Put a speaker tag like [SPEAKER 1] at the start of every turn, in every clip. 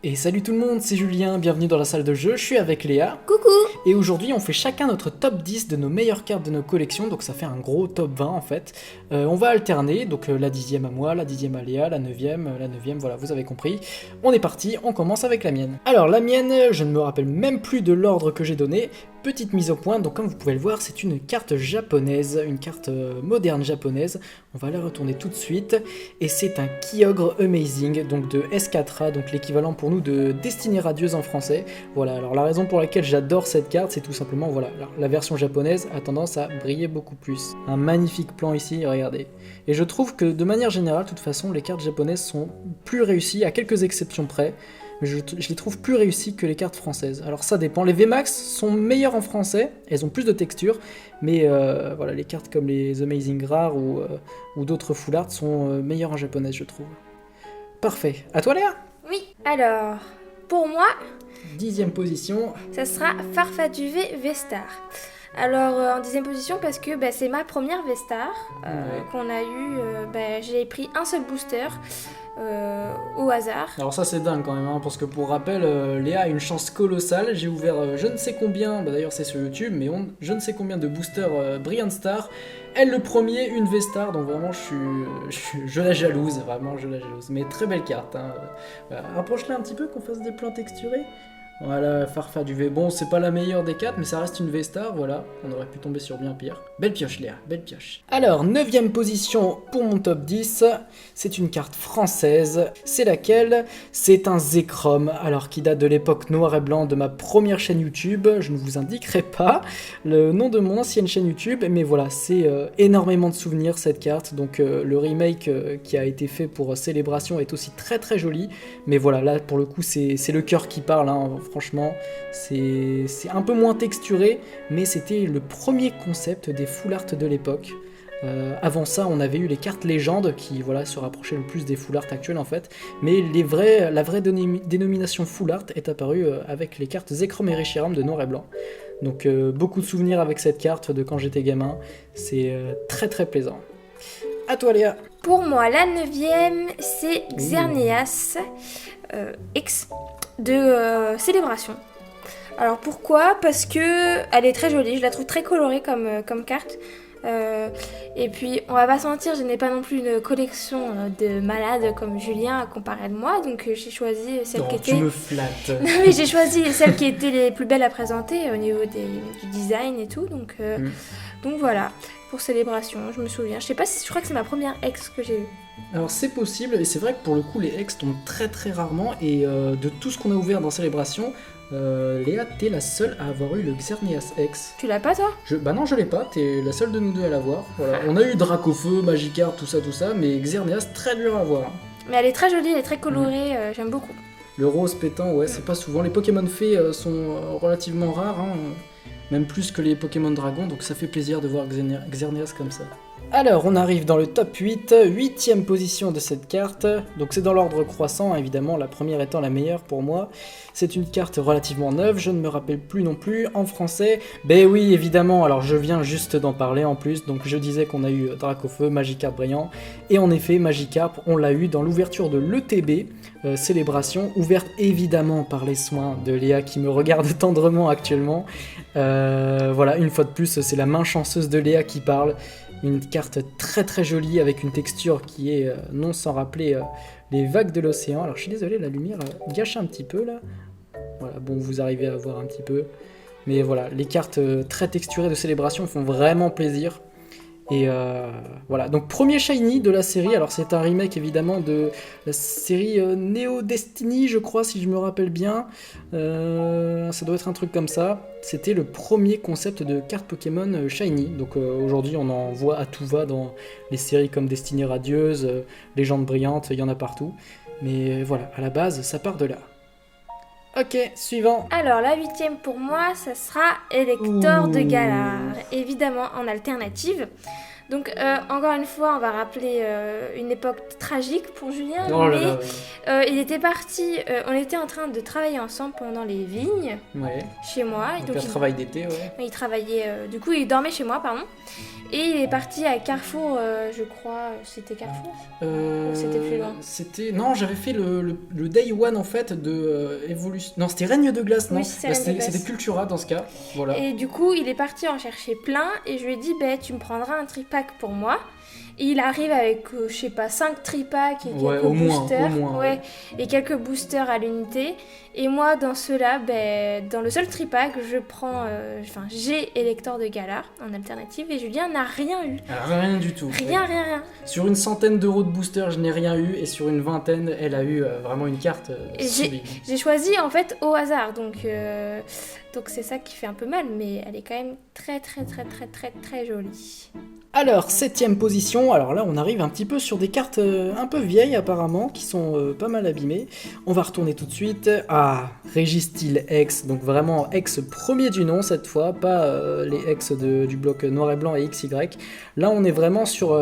[SPEAKER 1] Et salut tout le monde, c'est Julien, bienvenue dans la salle de jeu, je suis avec Léa.
[SPEAKER 2] Coucou.
[SPEAKER 1] Et aujourd'hui on fait chacun notre top 10 de nos meilleures cartes de nos collections, donc ça fait un gros top 20 en fait. On va alterner, donc la 10e à moi, la 10e à Léa, la 9e, voilà vous avez compris. On est parti, on commence avec la mienne. Alors la mienne, je ne me rappelle même plus de l'ordre que j'ai donné. Petite mise au point, donc comme vous pouvez le voir, c'est une carte japonaise, une carte moderne japonaise. On va la retourner tout de suite. Et c'est un Kyogre Amazing, donc de S4A, donc l'équivalent pour nous de Destinée Radieuse en français. Voilà, alors la raison pour laquelle j'adore cette carte, c'est tout simplement, voilà, la version japonaise a tendance à briller beaucoup plus. Un magnifique plan ici, regardez. Et je trouve que de manière générale, de toute façon, les cartes japonaises sont plus réussies, à quelques exceptions près. Mais je les trouve plus réussies que les cartes françaises. Alors ça dépend, les VMAX sont meilleures en français, elles ont plus de texture, mais voilà, les cartes comme les Amazing Rares ou d'autres Full Art sont meilleures en japonais, je trouve. Parfait. À toi Léa ?
[SPEAKER 2] Oui, alors, pour moi,
[SPEAKER 1] 10e position.
[SPEAKER 2] ça sera Farfaduvé V-Star. Alors, en 10e position, parce que c'est ma première V-Star qu'on a eu. J'ai pris un seul booster au hasard.
[SPEAKER 1] Alors ça c'est dingue quand même, hein, parce que pour rappel, Léa a une chance colossale. J'ai ouvert je ne sais combien, d'ailleurs c'est sur YouTube, mais je ne sais combien de boosters Brilliant Star. Elle le premier, une V-Star, donc vraiment je la jalouse, vraiment je la jalouse. Mais très belle carte, hein. Voilà. Rapproche-la un petit peu qu'on fasse des plans texturés. Voilà, Farfa du V. Bon, c'est pas la meilleure des 4, mais ça reste une V-Star, voilà. On aurait pu tomber sur bien pire. Belle pioche, Léa, belle pioche. Alors, 9e position pour mon top 10. C'est une carte française. C'est laquelle ? C'est un Zekrom, alors qui date de l'époque noir et blanc de ma première chaîne YouTube. Je ne vous indiquerai pas le nom de mon ancienne chaîne YouTube, mais voilà, c'est énormément de souvenirs cette carte. Donc, le remake qui a été fait pour Célébration est aussi très très joli. Mais voilà, là pour le coup, c'est le cœur qui parle, hein. Franchement, c'est un peu moins texturé, mais c'était le premier concept des full art de l'époque. Avant ça, on avait eu les cartes légendes qui voilà, se rapprochaient le plus des full art actuelles en fait. Mais la vraie dénomination full art est apparue avec les cartes Zekrom et Reshiram de noir et blanc. Donc beaucoup de souvenirs avec cette carte de quand j'étais gamin. C'est très très plaisant. À toi Léa.
[SPEAKER 2] Pour moi, la 9e, c'est Xerneas X de Célébration. Alors pourquoi ? Parce que elle est très jolie, je la trouve très colorée comme carte. Et puis on va pas se mentir, je n'ai pas non plus une collection de malades comme Julien comparé de moi, donc j'ai choisi celle qui était...
[SPEAKER 1] Tu me flattes.
[SPEAKER 2] Non mais j'ai choisi celles qui étaient les plus belles à présenter au niveau du design et tout, donc voilà, pour Célébration, je me souviens. Je crois que c'est ma première ex que j'ai eue.
[SPEAKER 1] Alors c'est possible, et c'est vrai que pour le coup les ex tombent très très rarement, et de tout ce qu'on a ouvert dans Célébration, Léa, t'es la seule à avoir eu le Xerneas X.
[SPEAKER 2] Tu l'as pas toi ?
[SPEAKER 1] Bah non, je l'ai pas, t'es la seule de nous deux à l'avoir. Voilà. On a eu Dracofeu, Magikarp, tout ça, mais Xerneas, très dur à avoir.
[SPEAKER 2] Mais elle est très jolie, elle est très colorée, j'aime beaucoup.
[SPEAKER 1] Le rose pétant, ouais, c'est pas souvent. Les Pokémon fées sont relativement rares, hein, même plus que les Pokémon Dragon, donc ça fait plaisir de voir Xerneas comme ça. Alors, on arrive dans le top 8, 8e position de cette carte. Donc c'est dans l'ordre croissant, évidemment, la première étant la meilleure pour moi. C'est une carte relativement neuve, je ne me rappelle plus non plus en français. Ben oui, évidemment, alors je viens juste d'en parler en plus. Donc je disais qu'on a eu Dracofeu, Magikarp brillant. Et en effet, Magikarp, on l'a eu dans l'ouverture de l'ETB, Célébration, ouverte évidemment par les soins de Léa qui me regarde tendrement actuellement. Voilà, une fois de plus, c'est la main chanceuse de Léa qui parle. Une carte très très jolie avec une texture qui est, non sans rappeler, les vagues de l'océan. Alors je suis désolé, la lumière gâche un petit peu là. Voilà, bon, vous arrivez à voir un petit peu. Mais voilà, les cartes très texturées de Célébration font vraiment plaisir. Et voilà, donc premier Shiny de la série, alors c'est un remake évidemment de la série Neo Destiny, je crois, si je me rappelle bien. Ça doit être un truc comme ça. C'était le premier concept de carte Pokémon Shiny. Donc aujourd'hui on en voit à tout va dans les séries comme Destinée Radieuse, Légende Brillante, il y en a partout. Mais voilà, à la base, ça part de là. Ok, suivant.
[SPEAKER 2] Alors la 8e pour moi, ça sera Elector de Galar, évidemment en alternative. Donc encore une fois, on va rappeler une époque tragique pour Julien, il était parti, on était en train de travailler ensemble pendant les vignes, chez moi.
[SPEAKER 1] Donc un travail d'été, ouais.
[SPEAKER 2] Il travaillait, du coup il dormait chez moi, pardon. Et il est parti à Carrefour, je crois, c'était Carrefour. Ou c'était plus loin.
[SPEAKER 1] Non, j'avais fait le Day One en fait de Evolution. Non, c'était Règne de glace, non?
[SPEAKER 2] Oui,
[SPEAKER 1] C'était Cultura dans ce cas. Voilà.
[SPEAKER 2] Et du coup, il est parti en chercher plein et je lui ai dit, tu me prendras un tripack pour moi. Et il arrive avec, je sais pas, 5 tripacks et quelques boosters.
[SPEAKER 1] Ouais.
[SPEAKER 2] Et quelques boosters à l'unité. Et moi, dans ceux-là, dans le seul tripack, je prends. J'ai Elector de Galar en alternative et Julien n'a rien eu.
[SPEAKER 1] Rien du tout.
[SPEAKER 2] Rien.
[SPEAKER 1] Sur une centaine d'euros de booster, je n'ai rien eu. Et sur une vingtaine, elle a eu vraiment une carte sublime.
[SPEAKER 2] J'ai choisi en fait au hasard. Donc c'est ça qui fait un peu mal. Mais elle est quand même très jolie.
[SPEAKER 1] Alors, 7ème position, alors là on arrive un petit peu sur des cartes un peu vieilles apparemment, qui sont pas mal abîmées. On va retourner tout de suite à Régistil X, donc vraiment X premier du nom cette fois, pas les X du bloc noir et blanc et XY. Là on est vraiment sur...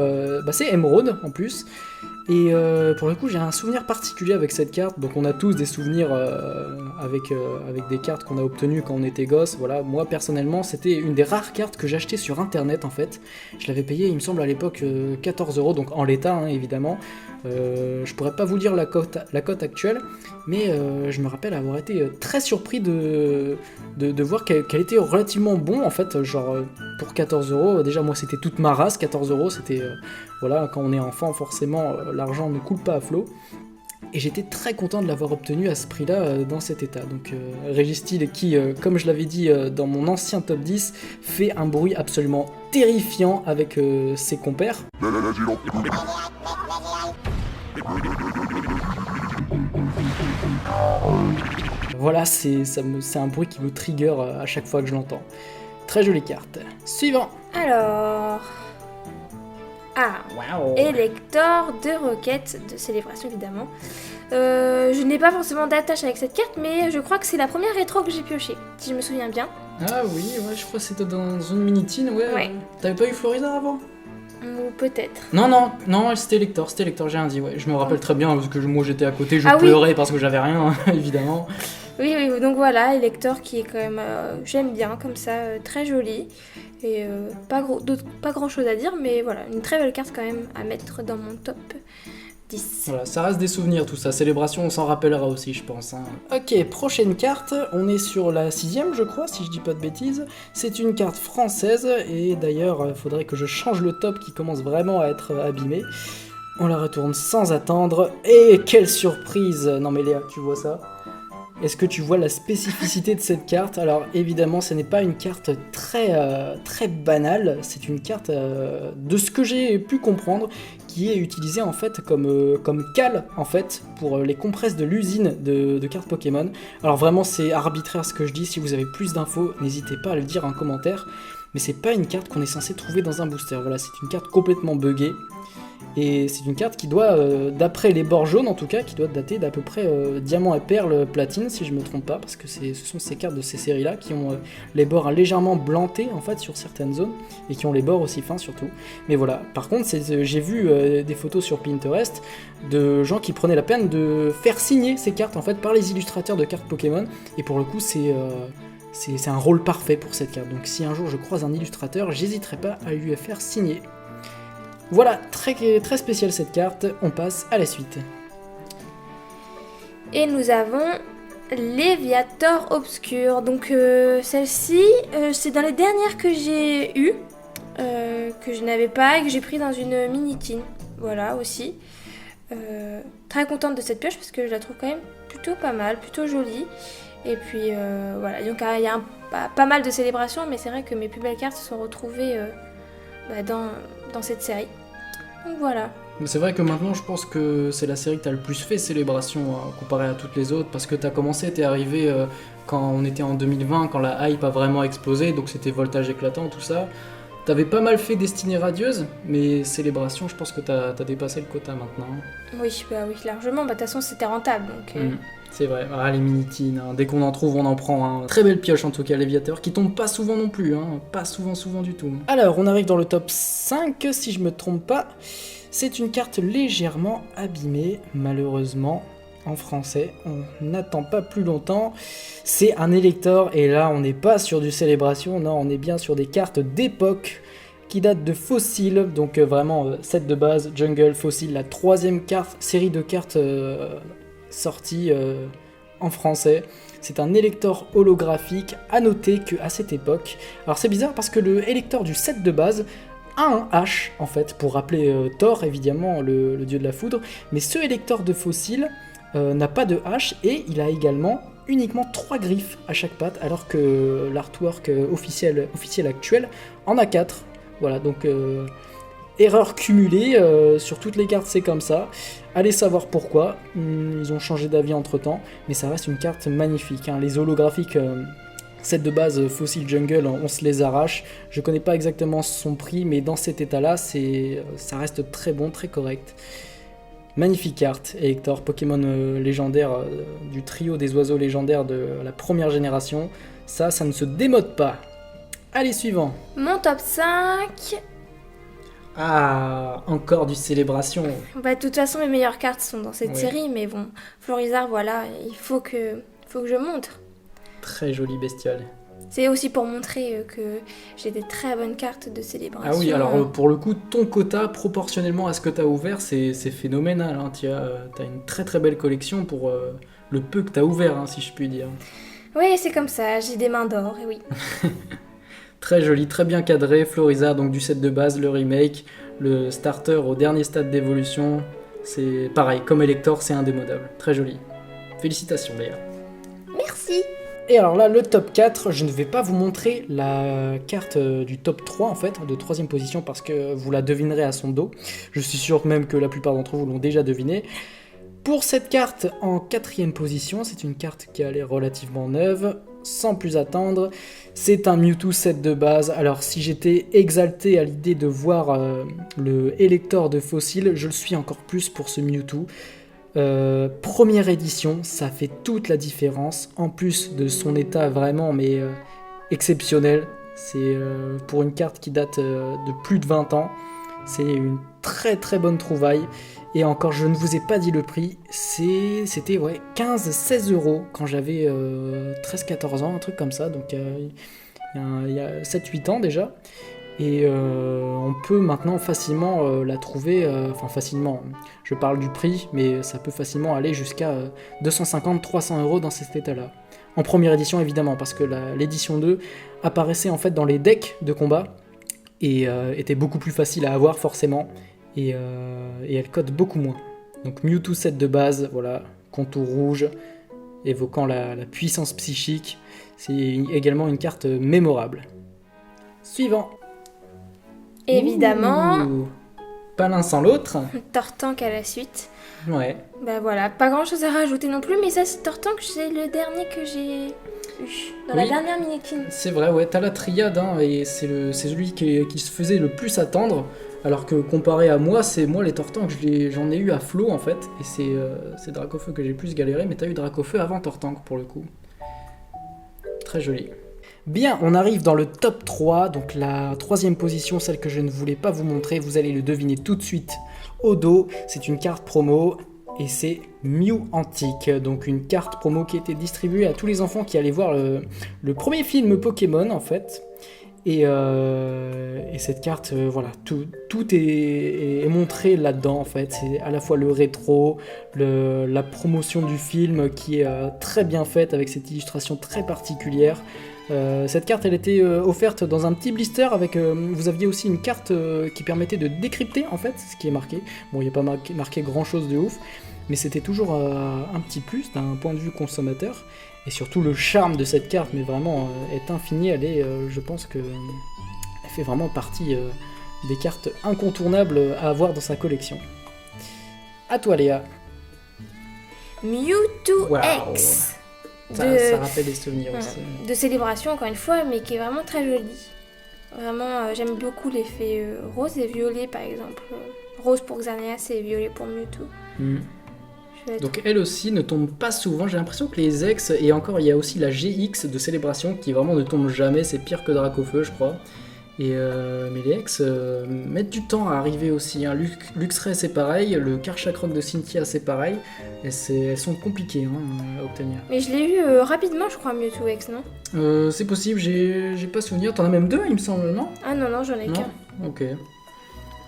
[SPEAKER 1] c'est Emeraude en plus. Et pour le coup, j'ai un souvenir particulier avec cette carte. Donc, on a tous des souvenirs avec des cartes qu'on a obtenues quand on était gosse. Voilà, moi personnellement, c'était une des rares cartes que j'achetais sur internet en fait. Je l'avais payé, il me semble à l'époque 14€, donc en l'état hein, évidemment. Je pourrais pas vous dire la cote actuelle, mais je me rappelle avoir été très surpris de voir qu'elle était relativement bon en fait, genre pour 14€. Déjà moi c'était toute ma race, 14€, c'était voilà, quand on est enfant forcément l'argent ne coule pas à flot. Et j'étais très content de l'avoir obtenu à ce prix-là dans cet état. Donc Régistil qui, comme je l'avais dit dans mon ancien top 10, fait un bruit absolument terrifiant avec ses compères. Voilà, c'est un bruit qui me trigger à chaque fois que je l'entends. Très jolie carte. Suivant.
[SPEAKER 2] Alors...
[SPEAKER 1] Wow.
[SPEAKER 2] Elector de Roquette, de Célébration évidemment. Je n'ai pas forcément d'attache avec cette carte, mais je crois que c'est la première rétro que j'ai pioché, si je me souviens bien.
[SPEAKER 1] Ah oui, ouais, je crois que c'était dans une mini-tine, ouais. T'avais pas eu Florida avant?
[SPEAKER 2] Ou peut-être.
[SPEAKER 1] Non, c'était Elector, j'ai rien dit, ouais. Je me rappelle très bien, parce que moi j'étais à côté, je pleurais parce que j'avais rien, évidemment.
[SPEAKER 2] Oui, donc voilà, Elector qui est quand même, j'aime bien, comme ça, très joli. Et pas grand chose à dire, mais voilà, une très belle carte quand même à mettre dans mon top 10.
[SPEAKER 1] Voilà, ça reste des souvenirs tout ça, Célébration on s'en rappellera aussi je pense. Hein. Ok, prochaine carte, on est sur la 6ème je crois, si je dis pas de bêtises. C'est une carte française, et d'ailleurs il faudrait que je change le top qui commence vraiment à être abîmé. On la retourne sans attendre, et quelle surprise! Non mais Léa, tu vois ça? Est-ce que tu vois la spécificité de cette carte? Alors évidemment ce n'est pas une carte très banale, c'est une carte de ce que j'ai pu comprendre qui est utilisée en fait comme cale en fait pour les compresses de l'usine de cartes Pokémon. Alors vraiment c'est arbitraire ce que je dis, si vous avez plus d'infos n'hésitez pas à le dire en commentaire, mais c'est pas une carte qu'on est censé trouver dans un booster, voilà c'est une carte complètement buggée. Et c'est une carte qui doit, d'après les bords jaunes en tout cas, qui doit dater d'à peu près diamant et perle platine si je me trompe pas, parce que ce sont ces cartes de ces séries là qui ont les bords légèrement blantés en fait sur certaines zones, et qui ont les bords aussi fins surtout. Mais voilà, par contre j'ai vu des photos sur Pinterest de gens qui prenaient la peine de faire signer ces cartes en fait par les illustrateurs de cartes Pokémon, et pour le coup c'est un rôle parfait pour cette carte, donc si un jour je croise un illustrateur, j'hésiterai pas à lui faire signer. Voilà, très spéciale cette carte, on passe à la suite.
[SPEAKER 2] Et nous avons Léviator Obscur. Donc celle-ci, c'est dans les dernières que j'ai eues, que je n'avais pas et que j'ai pris dans une mini-tine. Voilà aussi. Très contente de cette pioche parce que je la trouve quand même plutôt pas mal, plutôt jolie. Et puis voilà, donc il y a pas mal de célébrations, mais c'est vrai que mes plus belles cartes se sont retrouvées dans cette série. Donc voilà.
[SPEAKER 1] C'est vrai que maintenant je pense que c'est la série que t'as le plus fait Célébration comparé à toutes les autres, parce que t'es arrivé quand on était en 2020, quand la hype a vraiment explosé, donc c'était Voltage éclatant, tout ça. T'avais pas mal fait Destinée radieuse, mais Célébration, je pense que t'as dépassé le quota maintenant.
[SPEAKER 2] Oui, largement. De toute façon, c'était rentable. Donc,
[SPEAKER 1] c'est vrai, les mini-tines, hein. Dès qu'on en trouve, on en prend. Hein. Très belle pioche en tout cas, Léviator, qui tombe pas souvent non plus, hein. Pas souvent du tout. Alors, on arrive dans le top 5, si je me trompe pas. C'est une carte légèrement abîmée, malheureusement. En français, on n'attend pas plus longtemps. C'est un Elector, et là on n'est pas sur du Célébration, non, on est bien sur des cartes d'époque qui date de Fossil, donc vraiment set de base, Jungle, Fossil, la 3e série de cartes sortie en français. C'est un élector holographique, à noter qu'à cette époque, alors c'est bizarre parce que le élector du set de base a un H en fait, pour rappeler Thor évidemment, le dieu de la foudre, mais ce élector de Fossil n'a pas de H et il a également uniquement 3 griffes à chaque patte, alors que l'artwork officiel actuel en a 4. Voilà, donc erreur cumulée, sur toutes les cartes c'est comme ça. Allez savoir pourquoi, ils ont changé d'avis entre temps, mais ça reste une carte magnifique. Hein. Les holographiques, set de base Fossil Jungle, on se les arrache. Je connais pas exactement son prix, mais dans cet état-là, ça reste très bon, très correct. Magnifique carte, Elector, Pokémon légendaire du trio des oiseaux légendaires de la première génération. Ça ne se démode pas. Allez, suivant.
[SPEAKER 2] Mon top 5.
[SPEAKER 1] Ah, encore du célébration.
[SPEAKER 2] Bah, de toute façon, mes meilleures cartes sont dans cette série, mais bon, Florizard, voilà, il faut que je montre.
[SPEAKER 1] Très jolie bestiole.
[SPEAKER 2] C'est aussi pour montrer que j'ai des très bonnes cartes de célébration.
[SPEAKER 1] Ah oui, alors pour le coup, ton quota, proportionnellement à ce que tu as ouvert, c'est phénoménal. Hein. Tu as une très très belle collection pour le peu que tu as ouvert, hein, si je puis dire.
[SPEAKER 2] Oui, c'est comme ça, j'ai des mains d'or, et oui.
[SPEAKER 1] Très joli, très bien cadré, Florizard, donc du set de base, le remake, le starter au dernier stade d'évolution. C'est pareil, comme Elector, c'est indémodable. Très joli. Félicitations d'ailleurs.
[SPEAKER 2] Merci.
[SPEAKER 1] Et alors là, le top 4, je ne vais pas vous montrer la carte du top 3 en fait, de 3ème position, parce que vous la devinerez à son dos. Je suis sûr même que la plupart d'entre vous l'ont déjà deviné. Pour cette carte en 4ème position, c'est une carte qui a l'air relativement neuve, sans plus attendre. C'est un Mewtwo set de base. Alors si j'étais exalté à l'idée de voir le Elector de Fossil, je le suis encore plus pour ce Mewtwo. Première édition, ça fait toute la différence, en plus de son état vraiment exceptionnel. C'est pour une carte qui date de plus de 20 ans, c'est une très très bonne trouvaille. Et encore, je ne vous ai pas dit le prix, c'était 15-16 € quand j'avais 13-14 ans, un truc comme ça, donc il y a 7-8 ans déjà. Et on peut maintenant facilement la trouver, facilement, je parle du prix, mais ça peut facilement aller jusqu'à 250-300 € dans cet état-là. En première édition évidemment, parce que l'édition 2 apparaissait en fait dans les decks de combat, et était beaucoup plus facile à avoir forcément, et elle cote beaucoup moins. Donc Mewtwo set de base, voilà, contour rouge, évoquant la puissance psychique, c'est également une carte mémorable. Suivant.
[SPEAKER 2] Évidemment.
[SPEAKER 1] Ouh, pas l'un sans l'autre.
[SPEAKER 2] Tortank à la suite.
[SPEAKER 1] Ouais.
[SPEAKER 2] Bah voilà, pas grand chose à rajouter non plus, mais ça c'est Tortank, c'est le dernier que j'ai eu dans la dernière Minikin.
[SPEAKER 1] C'est vrai, ouais, t'as la triade, hein, et c'est celui qui se faisait le plus attendre, alors que comparé à moi, les Tortank, j'en ai eu à flot en fait, et c'est Dracofeu que j'ai plus galéré, mais t'as eu Dracofeu avant Tortank pour le coup. Très joli. Bien, on arrive dans le top 3, donc la 3ème position, celle que je ne voulais pas vous montrer, vous allez le deviner tout de suite au dos, c'est une carte promo, et c'est Mew Antique, donc une carte promo qui a été distribuée à tous les enfants qui allaient voir le premier film Pokémon en fait, et cette carte, voilà, tout est montré là-dedans en fait, c'est à la fois le rétro, la promotion du film qui est très bien faite avec cette illustration très particulière. Cette carte elle était offerte dans un petit blister avec vous aviez aussi une carte qui permettait de décrypter en fait ce qui est marqué. Bon, il n'y a pas marqué grand chose de ouf, mais c'était toujours un petit plus d'un point de vue consommateur, et surtout le charme de cette carte mais vraiment est infini. Elle est je pense que elle fait vraiment partie des cartes incontournables à avoir dans sa collection. À toi Léa.
[SPEAKER 2] Mewtwo X.
[SPEAKER 1] Ça rappelle des souvenirs aussi.
[SPEAKER 2] De célébration encore une fois, mais qui est vraiment très jolie. Vraiment, j'aime beaucoup l'effet rose et violet par exemple. Rose pour Xerneas et violet pour Mewtwo.
[SPEAKER 1] Donc elle aussi ne tombe pas souvent, j'ai l'impression que les ex, et encore il y a aussi la GX de célébration qui vraiment ne tombe jamais, c'est pire que Dracofeu je crois. Mais les ex mettent du temps à arriver aussi, hein. Luxray c'est pareil, le Karchakroc de Cynthia c'est pareil, et elles sont compliquées à obtenir.
[SPEAKER 2] Mais je l'ai eu rapidement je crois Mewtwo X, non ?
[SPEAKER 1] C'est possible, j'ai pas souvenir, t'en as même deux il me semble, non ?
[SPEAKER 2] Ah non, j'en ai qu'un.
[SPEAKER 1] ok.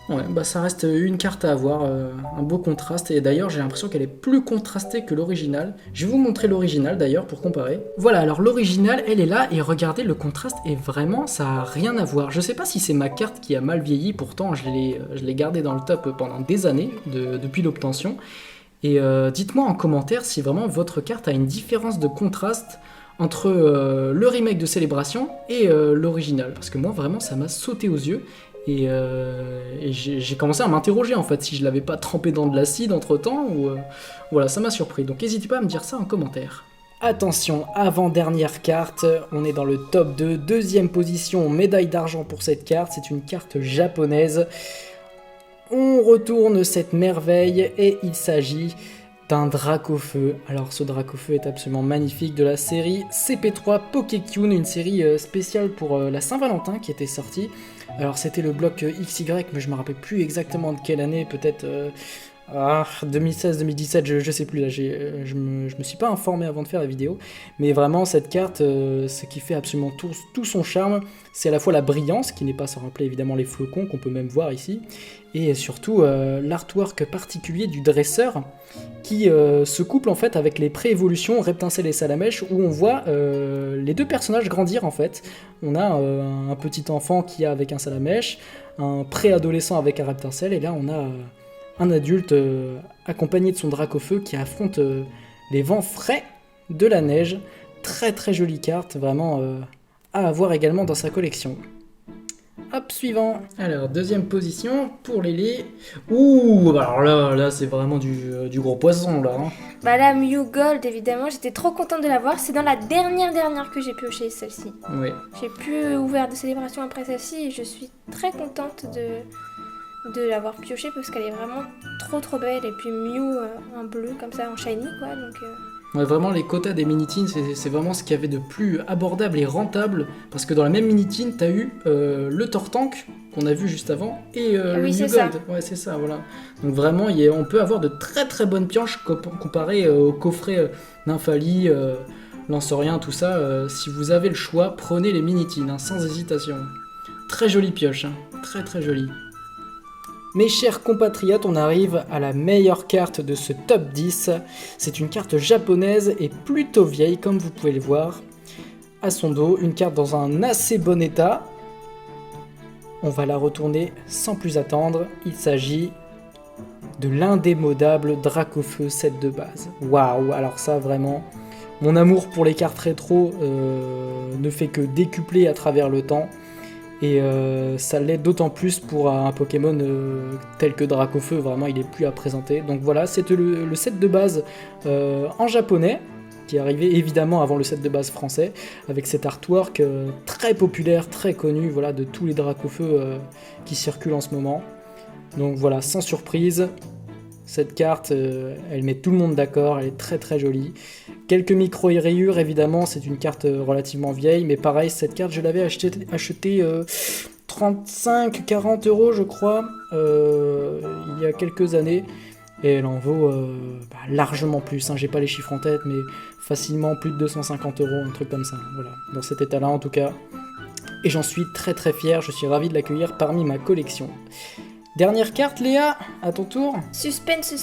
[SPEAKER 1] Ouais, bah ça reste une carte à avoir, un beau contraste, et d'ailleurs j'ai l'impression qu'elle est plus contrastée que l'original. Je vais vous montrer l'original d'ailleurs pour comparer. Voilà, alors l'original elle est là, et regardez le contraste, et vraiment ça a rien à voir. Je sais pas si c'est ma carte qui a mal vieilli, pourtant je l'ai gardée dans le top pendant des années, depuis l'obtention. Et dites-moi en commentaire si vraiment votre carte a une différence de contraste entre le remake de Célébration et l'original, parce que moi vraiment ça m'a sauté aux yeux. Et j'ai commencé à m'interroger en fait si je l'avais pas trempé dans de l'acide entre temps ou voilà, ça m'a surpris. Donc n'hésitez pas à me dire ça en commentaire. Attention, avant-dernière carte, on est dans le top 2, deuxième position, médaille d'argent pour cette carte, c'est une carte japonaise. On retourne cette merveille et il s'agit d'un Dracofeu. Alors ce Dracofeu est absolument magnifique, de la série CP3 Pokékyun, une série spéciale pour la Saint-Valentin qui était sortie. Alors c'était le bloc XY, mais je me rappelle plus exactement de quelle année, peut-être 2016-2017, je sais plus, là je me suis pas informé avant de faire la vidéo, mais vraiment cette carte, ce qui fait absolument tout son charme, c'est à la fois la brillance, qui n'est pas sans rappeler évidemment les flocons qu'on peut même voir ici, et surtout l'artwork particulier du dresseur, qui se couple en fait avec les pré-évolutions Reptincelle et Salamèche, où on voit les deux personnages grandir en fait. On a un petit enfant qui a avec un Salamèche, un pré-adolescent avec un Reptincelle, et là on a un adulte accompagné de son Dracofeu qui affronte les vents frais de la neige. Très très jolie carte, vraiment à avoir également dans sa collection. Hop, suivant. Alors, deuxième position pour Lily. Ouh, alors là c'est vraiment du gros poisson, là. Hein.
[SPEAKER 2] Bah la Mew Gold, évidemment, j'étais trop contente de l'avoir. C'est dans la dernière que j'ai pioché, celle-ci.
[SPEAKER 1] Oui.
[SPEAKER 2] J'ai plus ouvert de célébration après celle-ci et je suis très contente de l'avoir pioché parce qu'elle est vraiment trop belle. Et puis Mew en bleu, comme ça, en shiny, quoi, donc...
[SPEAKER 1] Ouais, vraiment, les quotas des Minitines, c'est vraiment ce qu'il y avait de plus abordable et rentable, parce que dans la même Minitine, t'as eu le Tortank, qu'on a vu juste avant, et le Mew Gold. Ouais, c'est ça, voilà. Donc vraiment, on peut avoir de très bonnes pioches comparé au coffret Nymphalie, Lanceurien, tout ça. Si vous avez le choix, prenez les Minitines, hein, sans hésitation. Très jolie pioche, hein, très jolie. Mes chers compatriotes, on arrive à la meilleure carte de ce top 10. C'est une carte japonaise et plutôt vieille, comme vous pouvez le voir. À son dos, une carte dans un assez bon état. On va la retourner sans plus attendre. Il s'agit de l'indémodable Dracofeu set de base. Waouh, alors ça vraiment, mon amour pour les cartes rétro ne fait que décupler à travers le temps. Et ça l'est d'autant plus pour un Pokémon tel que Dracofeu, vraiment il est plus à présenter. Donc voilà, c'était le set de base en japonais, qui est arrivé évidemment avant le set de base français, avec cet artwork très populaire, très connu, voilà, de tous les Dracofeu qui circulent en ce moment. Donc voilà, sans surprise, cette carte, elle met tout le monde d'accord, elle est très jolie. Quelques micro-rayures, évidemment, c'est une carte relativement vieille, mais pareil, cette carte, je l'avais achetée 35-40 euros, je crois, il y a quelques années, et elle en vaut largement plus, hein. J'ai pas les chiffres en tête, mais facilement plus de 250 euros, un truc comme ça, voilà, dans cet état-là en tout cas. Et j'en suis très fier, je suis ravi de l'accueillir parmi ma collection. Dernière carte, Léa, à ton tour.
[SPEAKER 2] Suspense,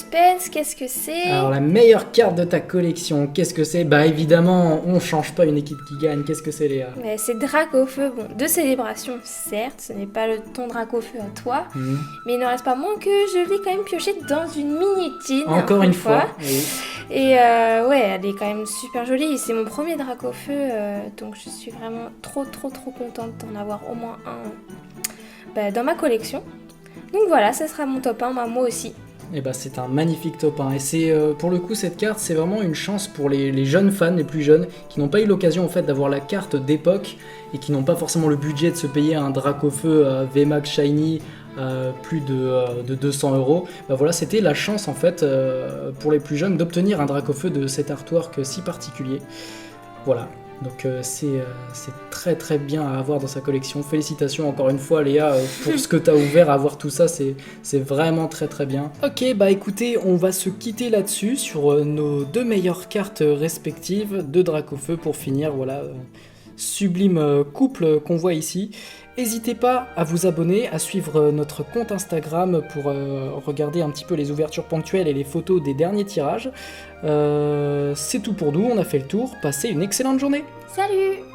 [SPEAKER 2] qu'est-ce que c'est?
[SPEAKER 1] Alors, la meilleure carte de ta collection, qu'est-ce que c'est? Bah évidemment, on change pas une équipe qui gagne, qu'est-ce que c'est, Léa?
[SPEAKER 2] Mais c'est Dracofeu, bon, de célébration, certes, ce n'est pas ton Dracofeu à toi, mais il ne reste pas moins que je l'ai quand même pioché dans une Minitine.
[SPEAKER 1] Encore une fois. Oui.
[SPEAKER 2] Et ouais, elle est quand même super jolie, c'est mon premier Dracofeu, donc je suis vraiment trop contente d'en avoir au moins un dans ma collection. Donc voilà, ça sera mon top 1, moi aussi.
[SPEAKER 1] Et bah c'est un magnifique top 1. Et c'est pour le coup cette carte, c'est vraiment une chance pour les jeunes fans, les plus jeunes, qui n'ont pas eu l'occasion en fait d'avoir la carte d'époque et qui n'ont pas forcément le budget de se payer un Dracofeu VMAX Shiny plus de 200 euros. Bah voilà, c'était la chance en fait pour les plus jeunes d'obtenir un Dracofeu de cet artwork si particulier. Voilà. Donc c'est très bien à avoir dans sa collection. Félicitations encore une fois Léa pour ce que tu as ouvert, à avoir tout ça, c'est vraiment très bien. Ok, bah écoutez, on va se quitter là-dessus sur nos deux meilleures cartes respectives de Dracofeu pour finir, voilà, sublime couple qu'on voit ici. N'hésitez pas à vous abonner, à suivre notre compte Instagram pour regarder un petit peu les ouvertures ponctuelles et les photos des derniers tirages. C'est tout pour nous, on a fait le tour. Passez une excellente journée.
[SPEAKER 2] Salut!